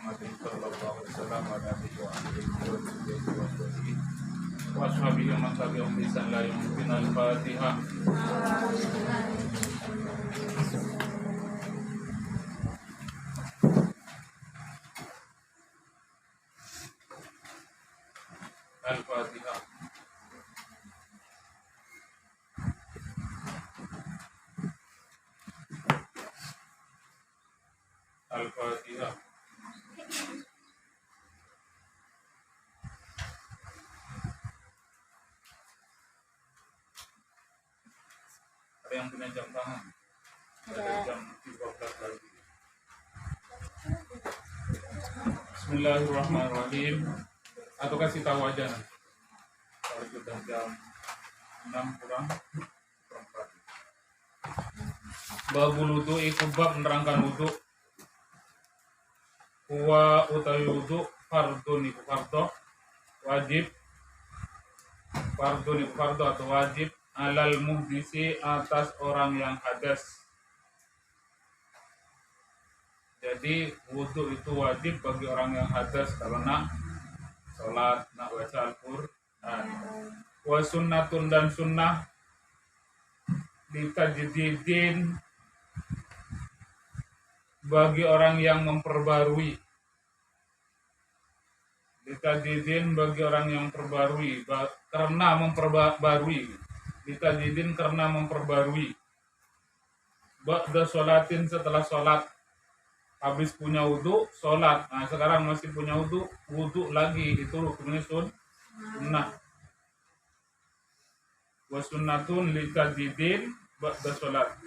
Muhammadin sallallahu alaihi wasallam wa alihi wa sahbihi wa ashabihi wa man tabi'ahum bi ihsan ila yaumil din. Al-Fatihah. Al-Fatihah. Al-Fatihah. Ada yang punya jam tangan? Ada jam 12 lagi. Bismillahirrahmanirrahim. Atau kasih tahu aja nanti. Kalau sudah jam 6 kurang 4. Babul wudu ikut bab menerangkan wudu. Wa utawi wudu fardun iku fardo wajib. Fardun iku fardo atau wajib alal muhdisi atas orang yang hadas. Jadi wudu itu wajib bagi orang yang hadas kalau nak sholat, nak baca Al-Quran. Wa sunnatun dan sunnah ditajdidin bagi orang yang memperbarui. Ditajdidin bagi orang yang memperbarui karena memperbarui. Ditajdidin karena memperbarui. Ba'da sholatin setelah sholat. Habis punya wudu, sholat. Nah sekarang masih punya wudu, wudu lagi. Itu hukumnya sunnah. Wa sunnatun litajdidin ba'da sholat.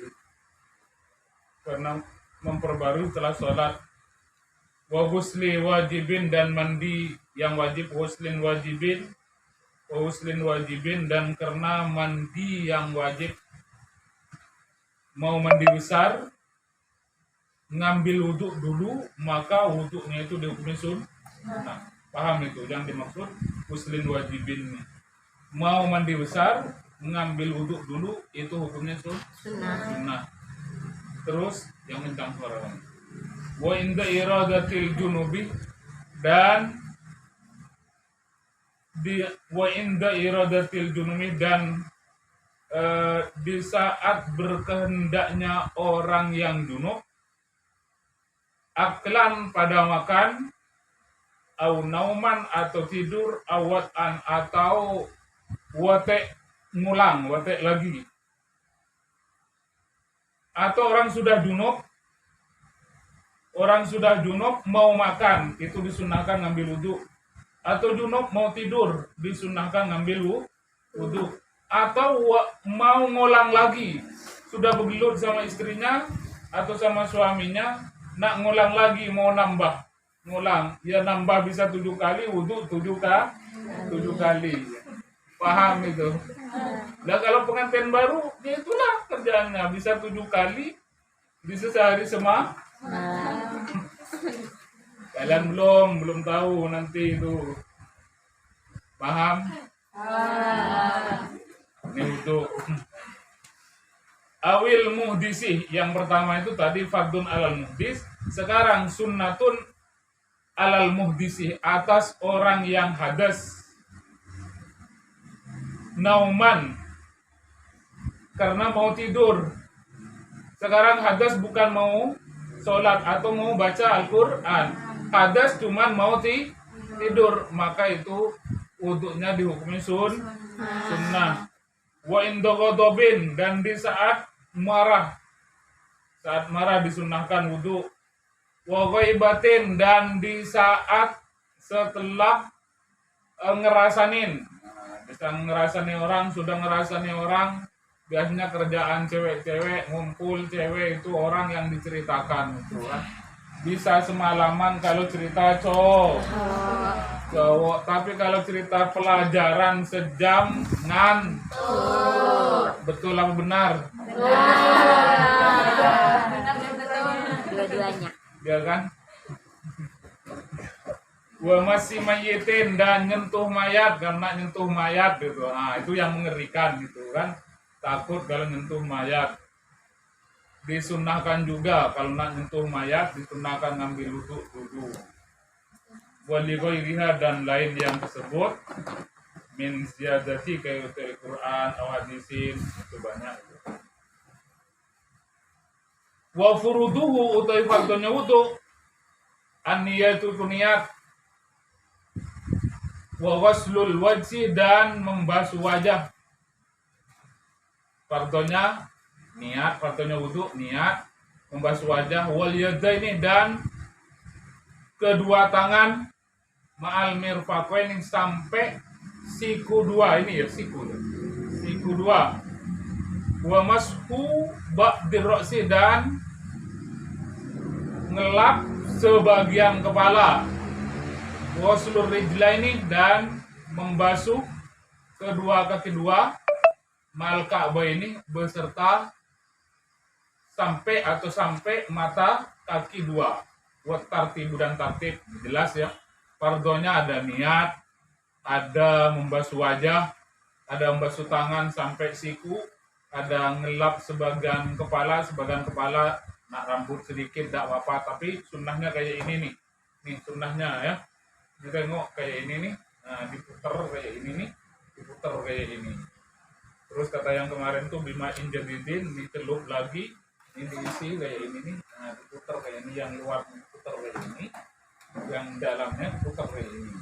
Karena memperbarui setelah sholat. Wa ghusli wajibin dan mandi yang wajib. Ghuslin wajibin. Wa ghuslin wajibin dan karena mandi yang wajib. Mau mandi besar, ngambil wudhu dulu, maka wudhunya itu dihukumi sunnah. Paham itu yang dimaksud ghuslin wajibin. Mau mandi besar, ngambil wudhu dulu, itu hukumnya sunnah. Terus yang kencang suara. Wa inda iradatil junubi dan wa inda iradatil junubi dan di saat berkehendaknya orang yang junub, aklan pada makan, au nauman atau tidur, awatan atau wate ngulang, wate lagi. Atau orang sudah junub mau makan, itu disunahkan ngambil wudu. Atau junub mau tidur, disunahkan ngambil wudu. Atau mau ngulang lagi, sudah bergelut sama istrinya atau sama suaminya, nak ngulang lagi, mau nambah ngulang, ya nambah bisa 7 kali, wudu 7 kali. Paham itu? Nah kalau pengantin baru, ya itulah kerjaannya, bisa 7 kali, bisa sehari semalam. Kalian belum tahu nanti itu. Paham? Ini wudu. Awil muhdisi, yang pertama itu tadi fardun alal muhdis, sekarang sunnatun alal muhdisi, atas orang yang hadas. Nauman, karena mau tidur. Sekarang hadas bukan mau sholat atau mau baca Al-Quran. Hadas cuman mau tidur, maka itu wudunya dihukumi sunnah. Wa indogodobin, dan di saat marah disunahkan wudu. Wa ghaibatin, dan di saat setelah ngerasanin. Bisa ngerasani orang, sudah ngerasani orang, biasanya kerjaan cewek-cewek, ngumpul cewek itu orang yang diceritakan itu kan. Bisa semalaman kalau cerita cowok, tapi kalau cerita pelajaran sejam ngantuk. Betul apa benar? Dua-duanya. Ya kan? Wa masih mayitin, dan nyentuh mayat, karena nyentuh mayat gitu. Nah, itu yang mengerikan gitu kan. Takut kalau nyentuh mayat. Disunahkan juga kalau nak nyentuh mayat, disunahkan ngambil wudu dulu. wali ghairiha dan lain yang tersebut min ziyadati kayak Quran atau hadisin itu banyak. Wa furuduhu utai fardunya wudu an-niyatu niat wa waslul wajhi dan membasuh wajah. Fardunya niat, fardunya wudu niat membasuh wajah, wal yadaini dan kedua tangan ma'al mirfaqain sampai siku dua ini ya siku dua wa mashu ba'dir ra'si dan ngelap sebagian kepala, waslur rijlaini dan membasuh kedua kaki dua mal ka'baini beserta sampai mata kaki dua. Buat tartib dan tertib jelas ya. Fardonya ada niat, ada membasuh wajah, ada membasuh tangan sampai siku, ada ngelap sebagian kepala, nak rambut sedikit tidak apa-apa, tapi sunnahnya kayak ini nih. Nih sunnahnya ya. Kita tengok kayak ini nih. Nah, diputer kayak ini nih, diputer kayak ini. Terus kata yang kemarin tuh bima injadidin ditelup lagi. Ini diisi kayak ini nih, nah diputar kayak ini, yang luar diputar kayak ini, yang dalamnya diputar kayak ini.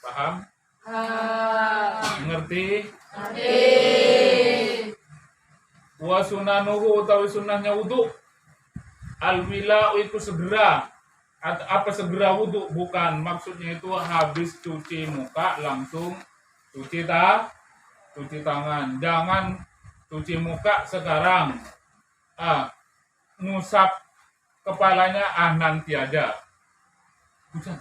Paham? Ngerti? Wa sunanuhu utawi sunnahnya wudu al-wila'u itu segera. Apa segera wudu? Bukan, maksudnya itu habis cuci muka langsung cuci tangan. Jangan cuci muka sekarang. Ngusap kepalanya nanti aja. Hujan.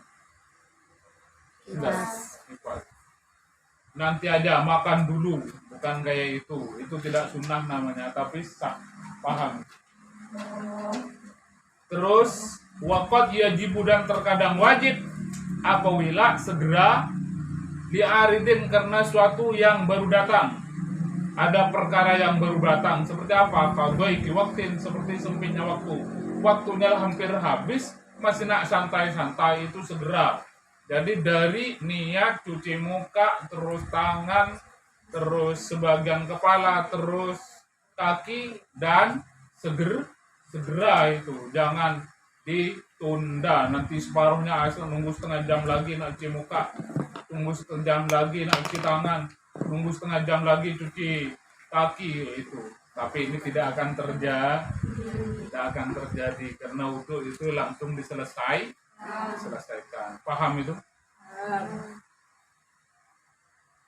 Nanti aja, makan dulu, bukan kayak itu. Itu tidak sunnah namanya, tapi sah. Paham? Terus waqad yajibu dan terkadang wajib apabila segera li'aridin karena suatu yang baru datang. Ada perkara yang baru datang, seperti apa? Qadha'i waqtin, seperti sempitnya waktu. Waktunya hampir habis, masih nak santai-santai, itu segera. Jadi dari niat cuci muka, terus tangan, terus sebagian kepala, terus kaki, dan segera itu. Jangan ditunda, nanti separuhnya nunggu setengah jam lagi nak cuci muka, tunggu setengah jam lagi nak cuci tangan, tunggu setengah jam lagi cuci kaki itu. Tapi ini tidak akan terjadi karena wudu itu langsung diselesaikan. Paham itu?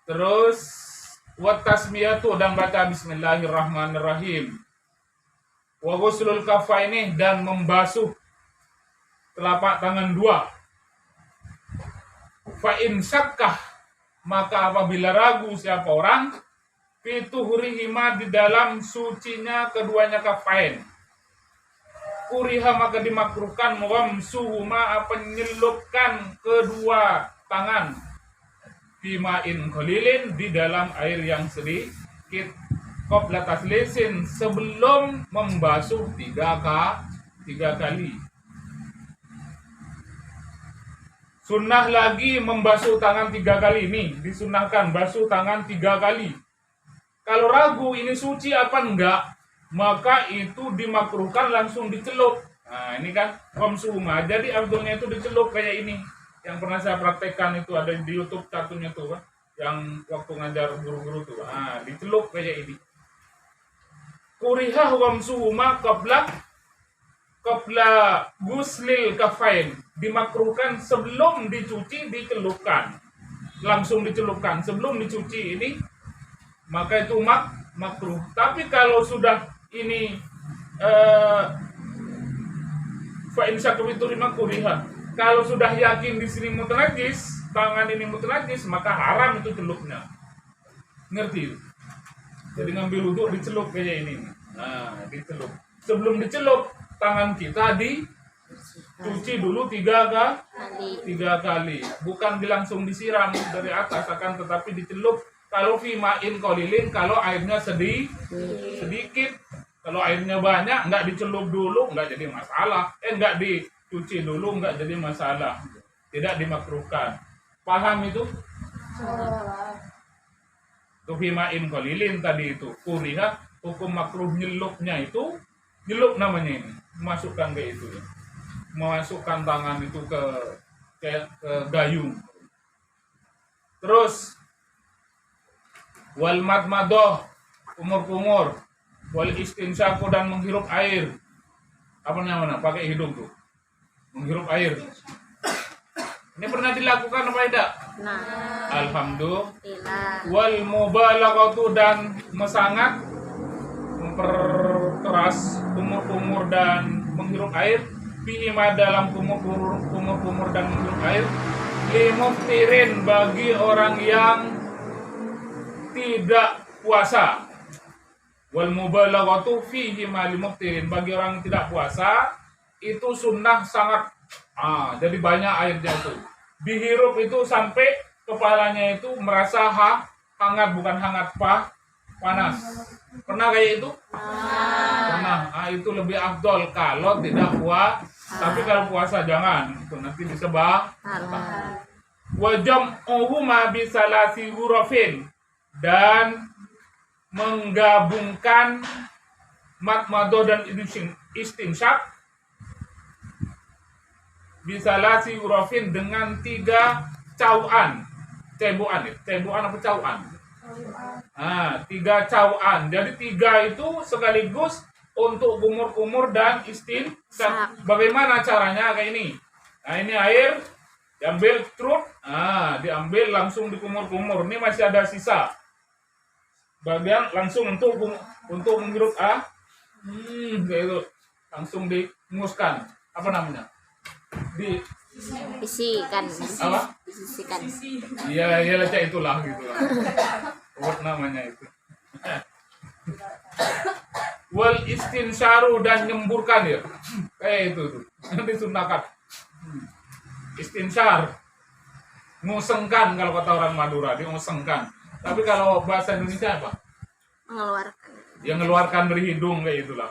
Terus wa tasmiyatu dan baca bismillahirrahmanirrahim. Wa ghuslul kaffaini dan membasuh telapak tangan dua. Fa in syakkah, maka apabila ragu siapa orang fituhurihima di dalam sucinya keduanya kafain, kuriha maka dimakruhkan wamsuhuma penyelupkan kedua tangan bimain qalilin di dalam air yang sedikit qabla taslisin sebelum membasuh tiga kali. Sunnah lagi membasuh tangan 3 kali. Ini disunahkan basuh tangan 3 kali. Kalau ragu ini suci apa enggak, maka itu dimakruhkan langsung dicelup. Nah ini kan komsuma. Jadi abdulnya itu dicelup kayak ini. Yang pernah saya praktekkan itu ada di YouTube satunya tuh kan, yang waktu ngajar guru-guru tuh. Nah dicelup kayak ini. Kuriha wamsuhuma qabla guslil kafain, dimakruhkan sebelum dicuci dicelupkan, langsung dicelupkan sebelum dicuci ini, maka itu makruh. Tapi kalau sudah ini fa in syakka kuriha, kalau sudah yakin di sini mutanajis, tangan ini mutanajis, maka haram itu celupnya. Ngerti? Jadi ngambil wudhu dicelup kayak ini. Nah, dicelup. Sebelum dicelup tangan kita dicuci dulu 3 kali, bukan langsung disiram dari atas, akan tetapi dicelup. Kalau fimain qalilin, kalau airnya sedikit, kalau airnya banyak nggak dicelup dulu nggak jadi masalah, nggak dicuci dulu nggak jadi masalah. tidak dimakruhkan. Paham itu? Tuh himain kolilin tadi itu kuriha, hukum makruh nyelupnya itu, nyelup namanya ini, masukkan ke itu ya. Memasukkan tangan itu ke gayung. Terus wal madmadoh, kumur-kumur, wal istinsyaku dan menghirup air. Apa namanya? Pakai hidung tuh, menghirup air. Ini pernah dilakukan apa tidak? Nah, Alhamdulillah. Wal mubalaghatu dan mesangat, memperkeras kumur-kumur dan menghirup air. Fihima dalam kumur-kumur dan menghirup air. Limuftirin bagi orang yang tidak puasa. Wal mubalaghatu fihima limuftirin bagi orang yang tidak puasa itu sunnah sangat. Jadi banyak airnya itu. Dihirup itu sampai kepalanya itu merasa hangat, bukan hangat panas. Pernah kayak itu? Pernah. Itu lebih afdol kalau tidak puasa. Tapi kalau puasa jangan. Itu nanti disebab. Wajam uhuma bisalasi hurufin dan menggabungkan madmadoh dan istinsyak bisalasi hurufin dengan 3 cauan. Cebuan apa cauan? 3 cauan. Jadi 3 itu sekaligus untuk kumur-kumur dan istinsyak. Bagaimana caranya kayak ini? Nah, ini air diambil truk, diambil langsung dikumur-kumur. Ini masih ada sisa. Bagian langsung untuk menghirup kayak itu. Langsung dihembuskan. Apa namanya? Bisikan. Apa? Bisikan. Iya leceh itulah gitu lah. What namanya itu? Wal istinsyaru dan nyemburkan ya. Kayak itu tuh. Nanti sunnakan. Istinsyar. Ngusengkan kalau kata orang Madura, dia ngusengkan. Tapi kalau bahasa Indonesia apa? Mengeluarkan. Yang ngeluarkan dari hidung kayak itulah.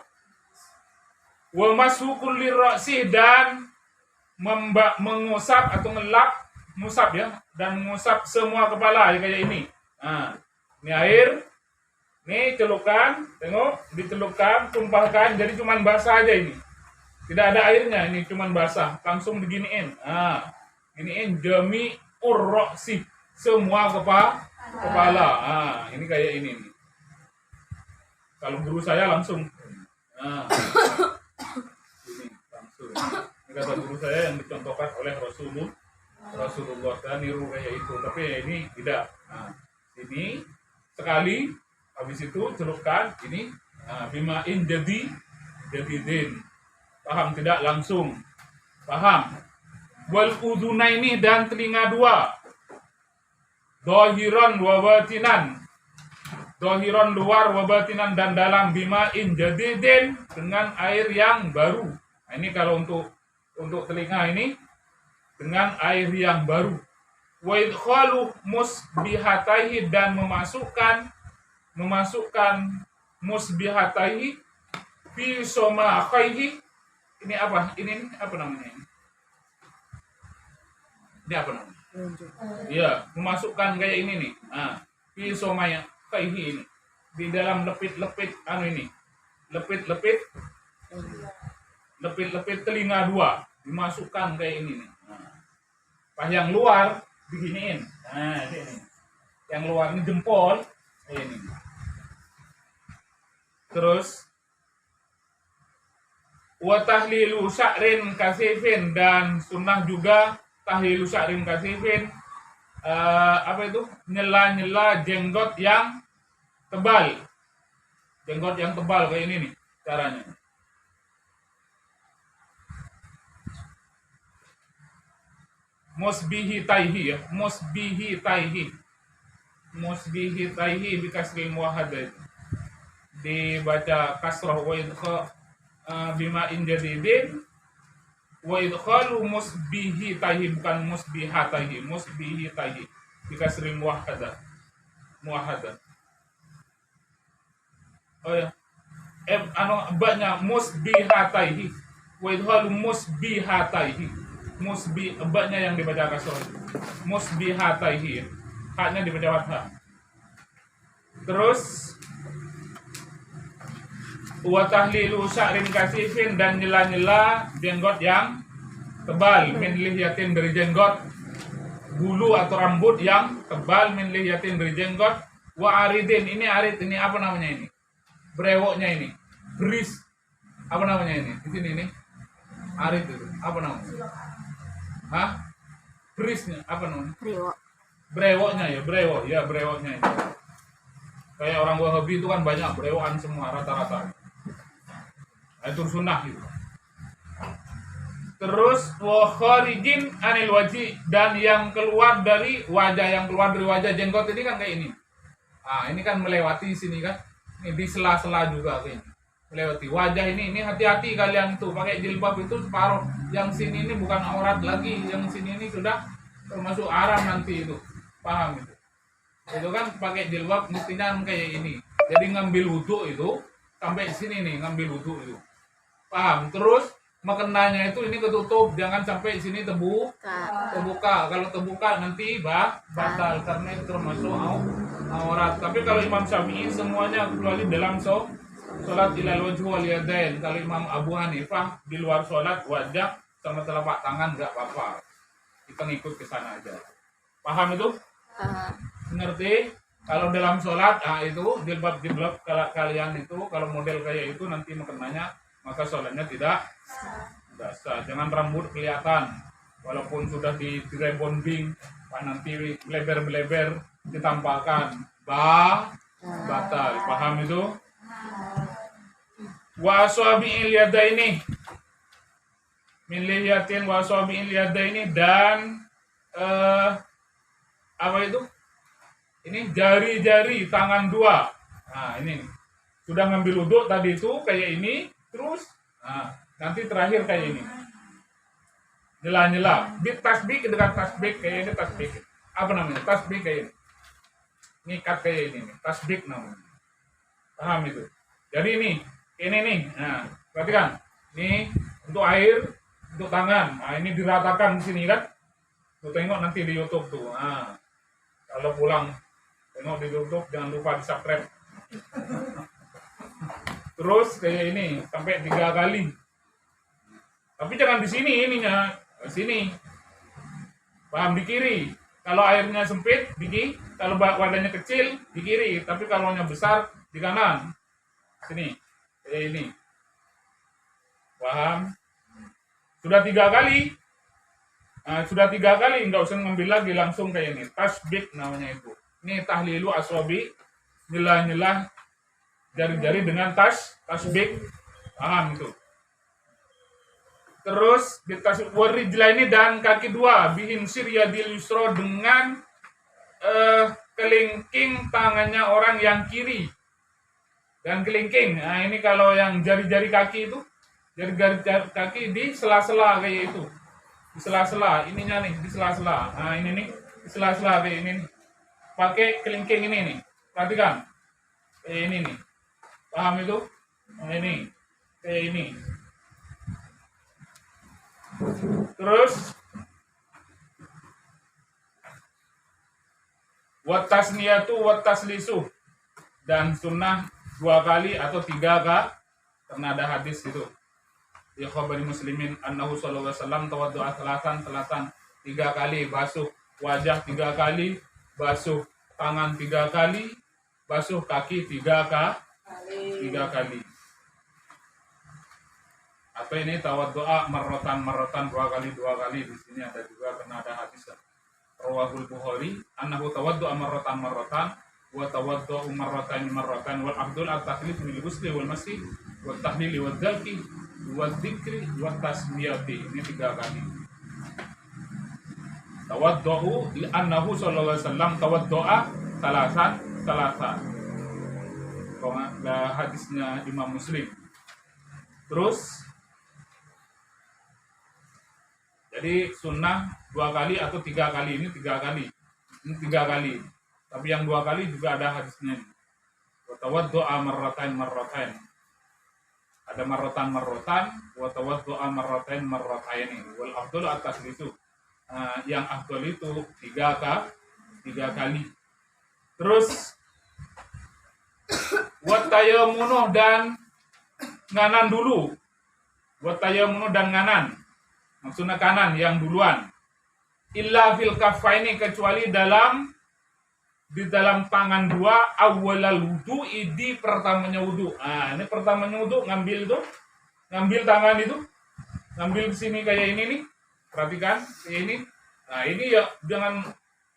Wa masukul lirra'si dan mengusap atau ngelap, musap ya, dan mengusap semua kepala ya, kayak ini. Ini air, ini celupkan, tengok, dicelupkan, tumpahkan, jadi cuman basah aja ini. Tidak ada airnya, ini cuman basah, langsung diginiin. Giniin jami urroksi, semua kepala. Ini kayak ini nih. Kalau guru saya langsung. Ini langsung. Kata guru saya yang dicontohkan oleh Rasulullah dan niru kayak itu, tapi ini tidak. Ini sekali, habis itu celupkan ini bimain jadi din. Paham tidak? Langsung paham. Wal udhunaini dan telinga 2, dohiron wa batinan, dohiron luar wa batinan dan dalam, bimain jadi din dengan air yang baru. Ini kalau untuk telinga ini dengan air yang baru. Wa idkhalu musbihataihi dan memasukkan musbihataihi fi somakaihi. Ini apa? Ini apa namanya ini? Ini apa namanya? Iya, memasukkan kayak ini nih. Fi somakaihi ini di dalam lepit-lepit ini. Lepit-lepit telinga 2 dimasukkan kayak ini nih. Pas yang luar diginiin. Ini. Yang luar ini jempol ini. Terus wa tahlilu sya'rin kasifin dan sunnah juga tahlilu sya'rin kasifin. Apa itu? Nyela-nyela jenggot yang tebal. Jenggot yang tebal kayak ini nih caranya. Musbihi taihi ya, musbihi taihi bikasril muwahhadah, dibaca kasrah wa idkha bima injadidin wa idkhalu musbihi taihi, bukan musbihataihi, musbihi taihi bikasril muwahhadah. Oh ya, banyak musbihataihi wa idkhalu musbihataihi musbi, ebaknya yang dibaca kasroh, musbihataihi, haknya dibaca fathah. Terus wa tahlilu sya'rin kasifin, dan nyela-nyela jenggot yang tebal, min lihyatin, dari jenggot bulu atau rambut yang tebal, min lihyatin, dari jenggot, wa aridin, ini arid, ini apa namanya ini? Brewoknya ini, beris, apa namanya ini? Di sini ini arid itu, apa namanya? Hah? Berisnya, apa namanya? Brewoknya ya, brewok, ya brewoknya itu. Kayak orang Wahabi itu kan banyak brewokan semua rata-rata. Itu sunnah gitu. Terus wa kharijin anil wajhi, dan yang keluar dari wajah, yang keluar dari wajah jenggot ini kan kayak ini. Ah, ini kan melewati sini kan. Ini di sela-sela juga kayak ini. Melewati wajah ini hati-hati kalian tuh pakai jilbab itu separuh. Yang sini ini bukan aurat lagi, yang sini ini sudah termasuk haram nanti itu. Paham itu? Itu kan pakai jilbab mestinya kayak ini. Jadi ngambil wudhu itu sampai sini nih, ngambil wudhu itu. Paham? Terus mekenanya itu ini ketutup, jangan sampai sini terbuka. Kalau terbuka nanti batal karena itu termasuk aurat. Tapi kalau Imam Syafi'i semuanya kecuali dalam sholat ilal wajhu wal yadain. Kalau Imam Abu Hanifah di luar sholat wajah sama telapak tangan nggak apa-apa. Kita ngikut ke sana aja. Paham itu? Ngerti? Kalau dalam sholat, itu jilbab kalau kalian itu, kalau model kayak itu nanti mekenanya, maka sholatnya tidak sah. Jangan rambut kelihatan, walaupun sudah di rebonding, nanti beleber-beleber ditampakkan, batal. Paham itu? Wa aswabi'il yadaini, min liyatin wa aswabi'il yadaini, dan apa itu? Ini jari-jari tangan dua. Nah ini sudah ngambil wudhu tadi itu kayak ini, terus nanti terakhir kayak ini, nyela-nyela, bit tasbih dengan tasbih kayak ini, tasbih apa namanya? Tasbih kayak ini, ngikat kayak ini, tasbih namanya. Paham itu? Jadi ini nih, nah perhatikan, ini untuk air, untuk tangan, nah ini diratakan di sini kan, tuh tengok nanti di YouTube tuh, kalau pulang tengok di YouTube, jangan lupa di subscribe. Terus kayak ini sampai 3 kali. Tapi jangan di sini ininya, di sini. Paham, di kiri. Kalau airnya sempit di kiri, kalau wadahnya kecil di kiri, tapi kalau nya besar di kanan. Sini. Kayak ini. Paham? Sudah 3 kali. Sudah 3 kali, nggak usah ngambil lagi, langsung kayak ini. Tasbih namanya itu. Ini tahlilu aswabi, nyela-nyela jari-jari dengan tasbih. Paham itu? Terus warijla ini, dan kaki 2 bihin siryadil yusro, dengan kelingking tangannya orang yang kiri. Dan kelingking, nah ini kalau yang jari-jari kaki itu, jari-jari kaki di sela-sela kayak itu. Di sela-sela, ininya nih, di sela-sela. Nah ini nih, di sela-sela kayak ini nih. Pakai kelingking ini nih. Perhatikan. Kayak ini nih. Paham itu? Nah ini. Kayak ini. Terus watasniyatu wataslisu, dan sunnah 2 kali atau 3 kali, karena ada hadis itu. Ya khabari muslimin annahu sallallahu alaihi wasallam tawaddu'a salatan 3 kali, basuh wajah 3 kali, basuh tangan 3 kali, basuh kaki 3 kali. Atau ini tawaddu'a marratan 2 kali. Di sini ada juga karena ada hadis rawahul Bukhari annahu tawaddu'a marratan wa tawaddu'u marratan wal afdal at-tahlil bil ghusli wal masih wa tahlil wa dzalki wa dzikri wa tasmiyati. Ini 3 kali. Tawaddu'u li annahu sallallahu alaihi wasallam tawaddu'a salasan. Kalau hadisnya Imam Muslim. Terus jadi sunnah 2 kali atau 3 kali, ini 3 kali. Ini 3 kali. Tapi yang 2 kali juga ada hadisnya. Wa tawaddu'a marratain. Ada marrotan wa tawaddu'a marrataini wal afdalu atas itu. Yang afdal itu tiga kali. Terus watayamunuh dan nganan dulu. Watayamunuh dan nganan. Maksudnya kanan yang duluan. Illa fil kaffaini, kecuali di dalam tangan dua, awalal wudu, di pertamanya wudu. Ini pertamanya wudu, ngambil tangan itu, ngambil di sini kayak ini nih, perhatikan ini. Nah ini ya jangan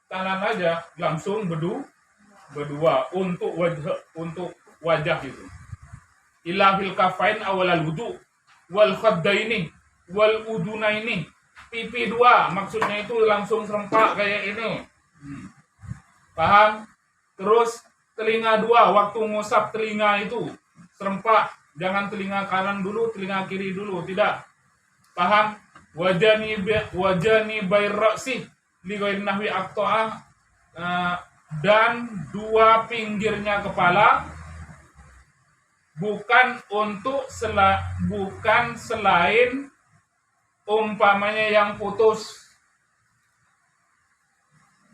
kanan aja, langsung berdua untuk wajah itu. Illa fil kafain awalal wudu, wal khaddaini, wal udunaini, pipi dua, maksudnya itu langsung serempak kayak ini. Paham? Terus telinga dua, waktu ngusap telinga itu serempak, jangan telinga kanan dulu, telinga kiri dulu, tidak. Paham? Wajani bairra'si li ghairi nahwi aqta'ah, dan dua pinggirnya kepala bukan selain umpamanya yang putus.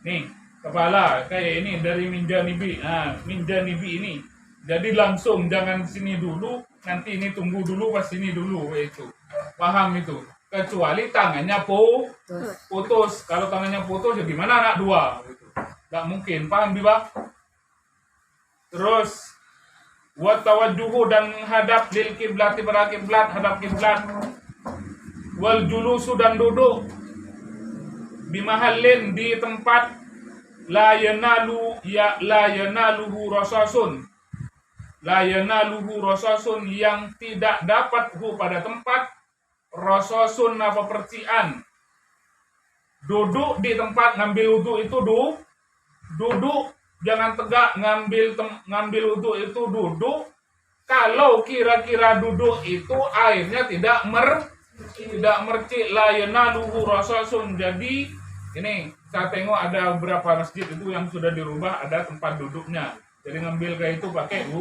Nih, kepala kayak ini dari minjanibi. Minjanibi ini. Jadi langsung jangan sini dulu, nanti ini tunggu dulu pas sini dulu itu. Paham itu? Kecuali tangannya putus. Kalau tangannya putus ya gimana anak dua gitu. Enggak mungkin. Paham Biba? Terus wa tawajjuhu dan menghadap lil kiblati, pada kiblat, hadap kiblat. Wal julusu dan duduk bimahallin, di tempat la yanaluhu rasasun, yang tidak dapat pada tempat rasasun apa percikan. Duduk di tempat ngambil wudu itu duduk, jangan tegak. Ngambil wudu itu duduk. Kalau kira-kira duduk itu airnya tidak mercik, la yanaluhu rasasun. Jadi ini saya tengok ada beberapa masjid itu yang sudah dirubah, ada tempat duduknya. Jadi ngambil kayak itu pakai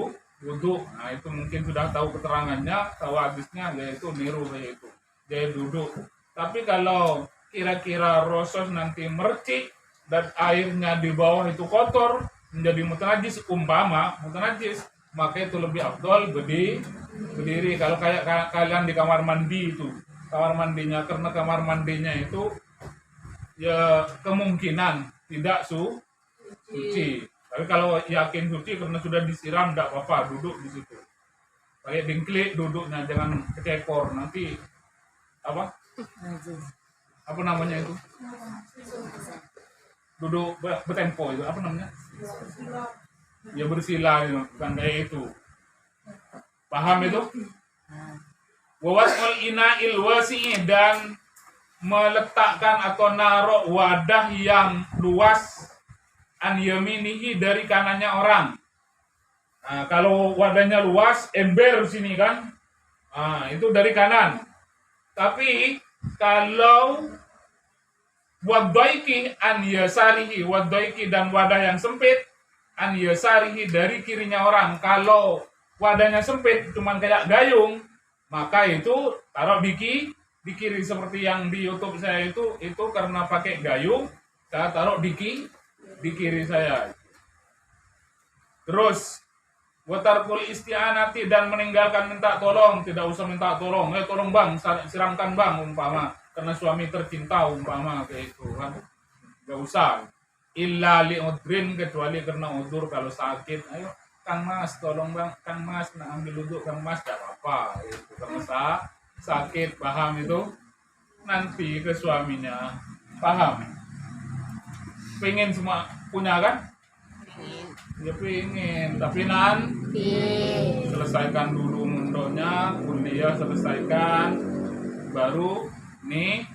wudhu. Nah itu mungkin sudah tahu keterangannya, tahu hadisnya, yaitu niru kayak itu. Jadi duduk. Tapi kalau kira-kira rosos nanti mercik dan airnya di bawah itu kotor, menjadi mutanajis, maka itu lebih afdol berdiri. Kalau kayak kalian di kamar mandi itu, kamar mandinya, karena kamar mandinya itu ya kemungkinan tidak suci. Tapi kalau yakin suci karena sudah disiram, tidak apa-apa, duduk di situ. Pakai dingklik duduknya, jangan kecekor. Nanti apa namanya itu? Duduk bertempo itu, apa namanya? Ya bersila, bukan kayak itu. Paham itu? Wawasul ina'il wasi'i, dan meletakkan atau naruh wadah yang luas an yaminihi, dari kanannya orang. Nah, kalau wadahnya luas, ember sini kan, itu dari kanan. Tapi kalau waddaiki an yasarihi, waddaiki dan wadah yang sempit an yasarihi, dari kirinya orang. Kalau wadahnya sempit cuman kayak gayung, maka itu taruh di kiri, seperti yang di YouTube saya itu karena pakai gayung, saya taruh di kiri saya. Terus watarkul isti'anati, dan meninggalkan minta tolong. Tidak usah minta tolong, tolong bang, siramkan bang, umpama karena suami tercinta, umpama kayak itu kan, nggak usah. Illa li'udrin, kecuali karena udur. Kalau sakit, ayo Kang Mas tolong bang, Kang Mas nak ambil uduk, Kang Mas, gak apa-apa itu karena sakit. Paham itu? Nanti ke suaminya, paham? Pengen semua punya kan? Ya pengen, tapi selesaikan dulu mundonya, kuliah selesaikan, baru nih.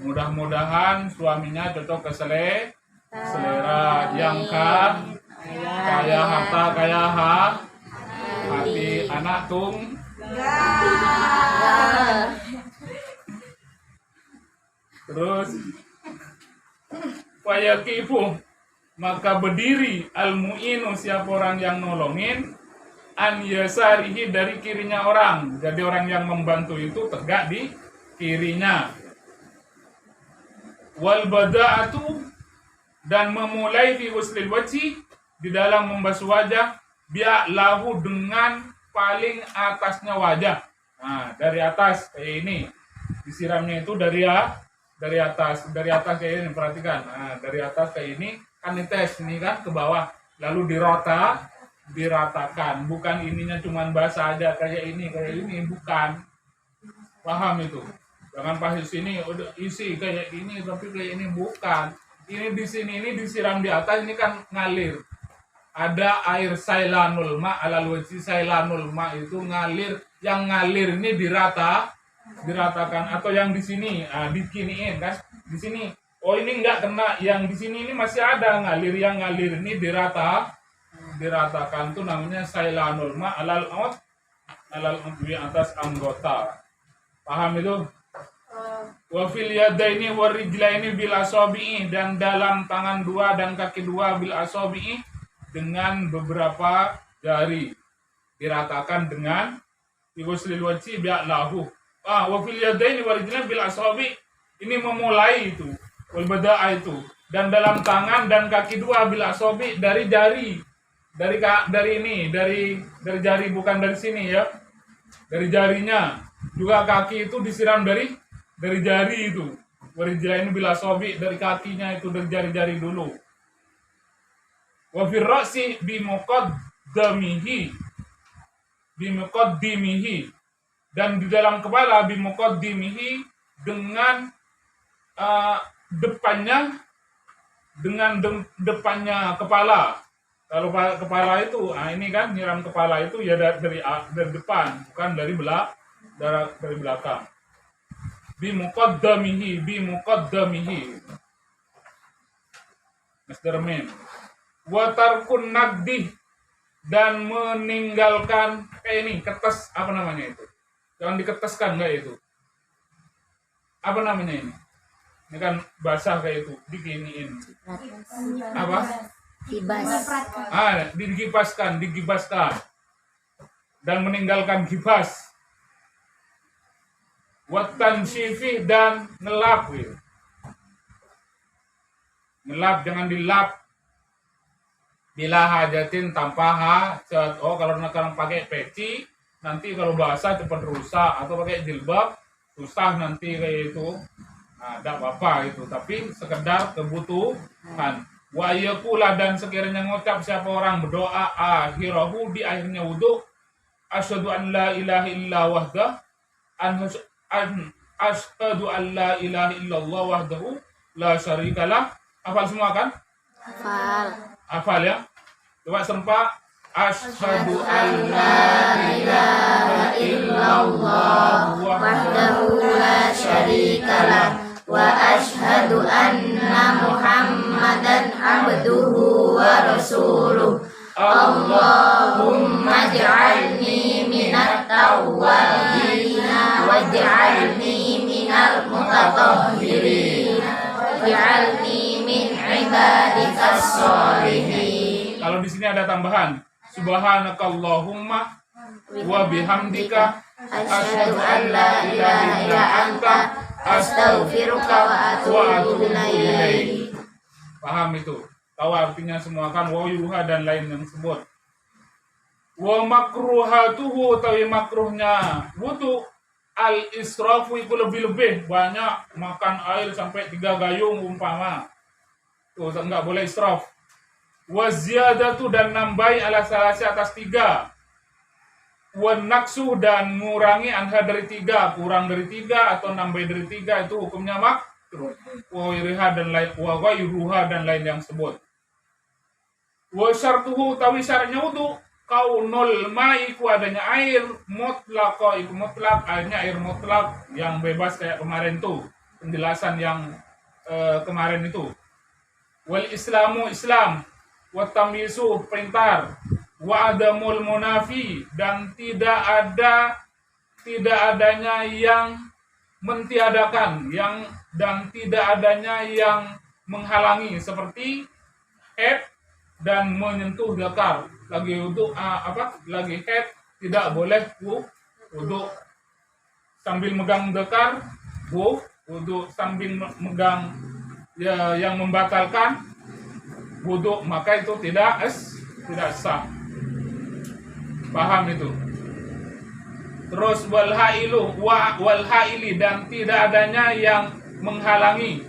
Mudah-mudahan suaminya cocok ke selera yang kaya harta, kaya hati, anak terus fayakifu, maka berdiri al-mu'inu, siapa orang yang nolongin, an yasarihi, dari kirinya orang. Jadi orang yang membantu itu tegak di kirinya. Wal bada'atu, dan memulai fi huslil wajhi, di dalam membasuh wajah, bi'lahu, dengan paling atasnya wajah. Nah, dari atas kayak ini. Disiramnya itu dari atas kayak ini, perhatikan. Nah, dari atas kayak ini kan dites ini kan ke bawah, lalu diratakan, bukan ininya cuman basah aja kayak ini, bukan. Paham itu? Jangan pas di sini udah isi kayak ini tapi kayak ini, bukan. Ini di sini ini disiram di atas, ini kan ngalir. Ada air sailanul ma alal wajhi, sailanul ma itu ngalir, yang ngalir ini diratakan, atau yang di sini dikiniin kan. Di sini oh ini enggak kena, yang di sini ini masih ada ngalir, yang ngalir ini diratakan tuh namanya sailanul ma alal di atas anggota. Paham itu? Wa fil yadaini wa rijlaini bil asabi'i, dan dalam tangan dua dan kaki dua bil asabi'i, dengan beberapa jari, diratakan dengan bihuslil wajhi bi'lahu. Wa fil yadaini wa rijlaini bil asabi', ini memulai itu, wal bada'a itu, dan dalam tangan dan kaki dua bil asabi', dari jari, dari jari, bukan dari sini ya, dari jarinya. Juga kaki itu disiram dari jari itu, warijlaini bil asabi', dari kakinya itu, dari jari-jari dulu. Wa fir ra'si bi muqaddimihi, dan di dalam kepala bi muqaddimihi, dengan depannya kepala. Kalau kepala itu, ini kan nyiram kepala itu ya dari depan, bukan dari belakang. Bi muqaddamihi Mr. Min. Wa tarkun nagdih, dan meninggalkan ini kertas, apa namanya itu? Jangan diketeskan enggak itu? Apa namanya ini? Ini kan basah kayak itu, dikiniin. Apa? Digibaskan. Dan meninggalkan gibas. Watan syifih, dan ngelap gitu. Ngelap, jangan dilap. Bila hajatin, tanpa hajat. Kalau sekarang pakai peci, nanti kalau basah cepat rusak, atau pakai jilbab susah nanti kayak itu. Nah, tidak apa-apa itu, tapi sekedar kebutuhan. Wa yaqula, dan sekiranya ngucap siapa orang berdoa akhirahu, di akhirnya wudu, asyhadu an la ilaha illa wahdah, asyhadu an la ilaha illallah wahdahu la syarikalah. Hafal semua kan? Hafal ya. Coba serempak. Asyhadu an la ilaha illallah wahdahu la syarikalah, wa asyhadu anna Muhammadan abduhu wa rasuluh. Allahumma ij'alni minat tawwabina waj'alni minal mutatahhirin waj'alni min ibadikas sholihin. Kalau di sini ada tambahan, subhanakallahumma wa bihamdika asyhadu an la ilaha illa anta astaghfiruka wa atubu ilaik. Paham itu? Tahu artinya semua kan, wa yuha dan lain yang sebut. Wa makruhatuhu, tawi makruhnya wudu, al israfu itu lebih-lebih banyak, makan air sampai 3 gayung umpama. Tuh enggak boleh israf. Wa ziyadatu, dan nambahi ala salasi atas 3. Wa naksu, dan ngurangi anha dari 3, kurang dari 3 atau nambah dari 3, itu hukumnya makruh. Wa ghairuha dan lain yang sebut. Wa syartuhu, tawi syaratnya wudu, kaunul ma'i, ku adanya air mutlaq, itu mutlak, airnya air mutlak yang bebas kayak kemarin tuh penjelasan yang kemarin itu. Wal islamu, Islam, wa tamyizu, perintah, wa adamul munafi, dan tidak adanya yang mentiadakan, dan tidak adanya yang menghalangi, seperti haid, dan menyentuh zakar. Lagi wudhu lagi head tidak boleh wudhu sambil megang zakar, wudhu sambil megang yang membatalkan wudhu, maka itu tidak sah. Paham itu? Terus wal haili dan tidak adanya yang menghalangi.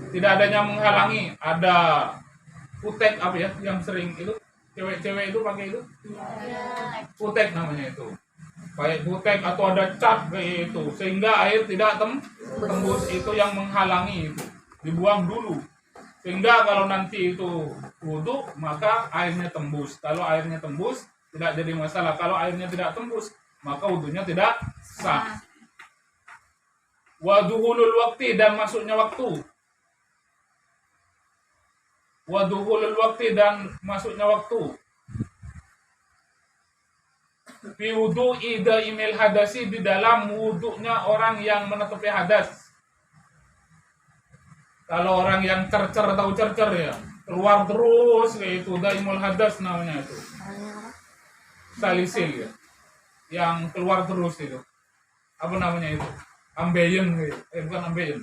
Tidak adanya menghalangi. Ada putek yang sering itu cewek-cewek itu pakai itu. Putek namanya itu. Kayak putek atau ada cat kayak itu sehingga air tidak tembus, itu yang menghalangi itu. Dibuang dulu. Sehingga kalau nanti itu wudhu maka airnya tembus. Kalau airnya tembus tidak jadi masalah. Kalau airnya tidak tembus maka wudhunya tidak sah. Waduhulul waktu dan masuknya waktu. Waduhulul waktu dan masuknya waktu. Fi wudu'i daimil hadasi, di dalam wudhunya orang yang menutupi hadas. Kalau orang yang cercer, tahu cercer ya, keluar terus kayak itu, daimul hadas namanya itu. Salisil ya, yang keluar terus itu. Apa namanya itu? Ambeien gitu. Bukan ambeien.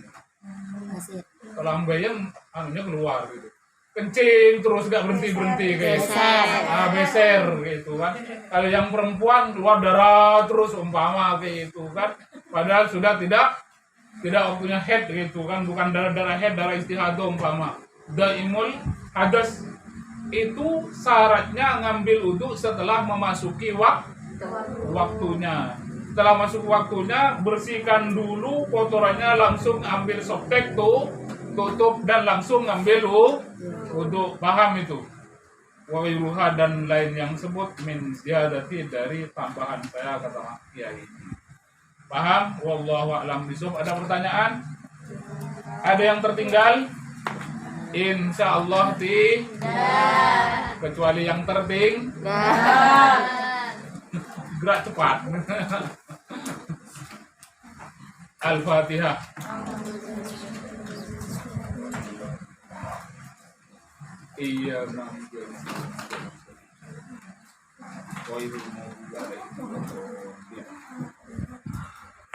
Kalau ambeien anunya keluar gitu. Kencing terus gak berhenti kayak beser gitu kan. Kalau yang perempuan keluar darah terus umpama kayak itu kan, padahal sudah tidak waktunya head gitu kan, bukan darah head, darah istihadah umpama. Daimul hadas itu syaratnya ngambil wudhu setelah memasuki waktunya. Setelah masuk waktunya bersihkan dulu kotorannya, langsung ambil softtek tutup dan langsung ngambil wudhu. Paham itu? Wawiruha dan lain yang sebut min ziyadati, dari tambahan saya, kata kiai. Paham? Wallahu a'lam bishawab. Ada pertanyaan? Ada yang tertinggal? Insyaallah tidak. Kecuali yang tertinggal. Gerak cepat. Al-Fatihah. Iya, nang.